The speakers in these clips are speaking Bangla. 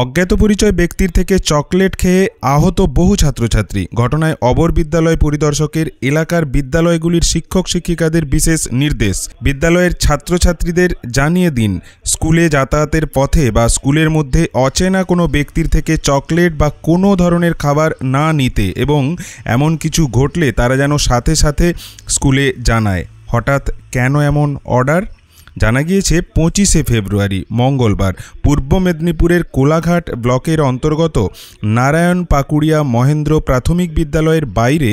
অজ্ঞাত পরিচয় ব্যক্তির থেকে চকলেট খেয়ে আহত বহু ছাত্রছাত্রী। ঘটনায় অবর বিদ্যালয় পরিদর্শকের এলাকার বিদ্যালয়গুলির শিক্ষক শিক্ষিকাদের বিশেষ নির্দেশ। বিদ্যালয়ের ছাত্রছাত্রীদের জানিয়ে দিন, স্কুলে যাতায়াতের পথে বা স্কুলের মধ্যে অচেনা কোনো ব্যক্তির থেকে চকলেট বা কোনো ধরনের খাবার না নিতে এবং এমন কিছু ঘটলে তারা যেন সাথে সাথে স্কুলে জানায়। হঠাৎ কেন এমন অর্ডার? জানা গিয়েছে 25শে ফেব্রুয়ারি মঙ্গলবার পূর্ব মেদিনীপুরের কোলাঘাট ব্লকের অন্তর্গত নারায়ণ পাকুড়িয়া মহেন্দ্র প্রাথমিক বিদ্যালয়ের বাইরে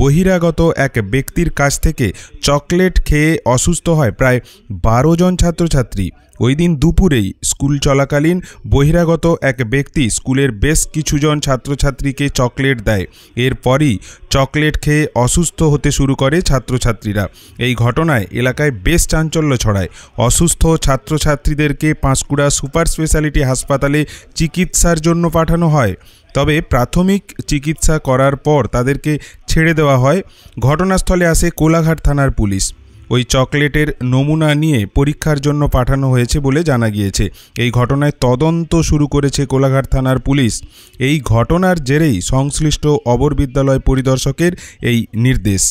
বহিরাগত এক ব্যক্তির কাছ থেকে চকলেট খেয়ে অসুস্থ হয় প্রায় 12 জন ছাত্রছাত্রী। ওই দিন দুপুরেই স্কুল চলাকালীন বহিরাগত এক ব্যক্তি স্কুলের বেশ কিছুজন ছাত্রছাত্রীকে চকলেট দেয়। এরপরই চকলেট খেয়ে অসুস্থ হতে শুরু করে ছাত্রছাত্রীরা। এই ঘটনায় এলাকায় বেশ চাঞ্চল্য ছড়ায়। অসুস্থ ছাত্রছাত্রীদেরকে পাঁশকুড়া সুপার স্পেশালিটি হাসপাতালে চিকিৎসার জন্য পাঠানো হয়। তবে প্রাথমিক চিকিৎসা করার পর তাদেরকে ছেড়ে দেওয়া হয়। ঘটনাস্থলে আসে কোলাঘাট থানার পুলিশ। ওই চকলেটের নমুনা নিয়ে পরীক্ষার জন্য পাঠানো হয়েছে বলে জানা গিয়েছে। এই ঘটনায় তদন্ত শুরু করেছে কোলাঘাট থানার পুলিশ। এই ঘটনার জেরেই সংশ্লিষ্ট অবর বিদ্যালয় পরিদর্শকের এই নির্দেশ।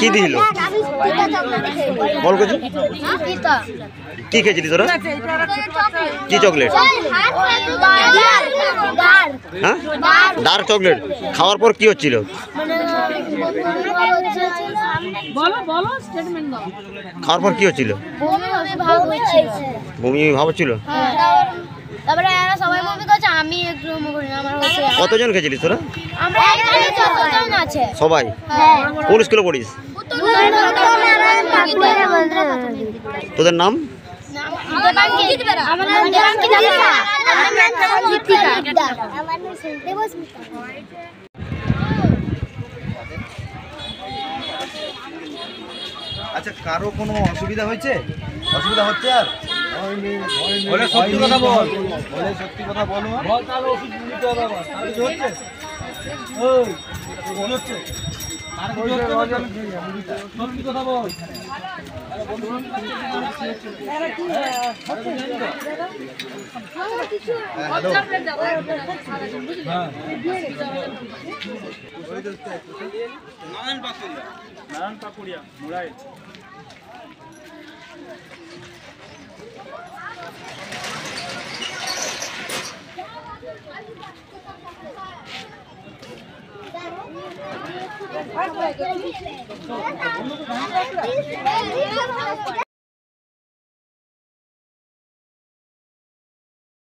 কি দিল বল কি খেয়েছিলি তোরা? কি চকলেট? হ্যাঁ, ডার্ক চকলেট। খাওয়ার পর কি হচ্ছিল? খাওয়ার পর কি হচ্ছিল? বমি ভাব হচ্ছিল। কতজন খেয়েছিলিস তোরা? সবাই? কোন স্কুলে পড়িস? তোদের নাম? আচ্ছা, কারো কোনো অসুবিধা হয়েছে? অসুবিধা হচ্ছে? আর বলে সত্যি কথা বল, বলে সত্যি কথা বলো। তাহলে ওষুধ নিতে হবে। আবার কিছু হচ্ছে? হচ্ছে সত্যি কথা বল। নারায়ণ পাকুড়িয়া মুরাই।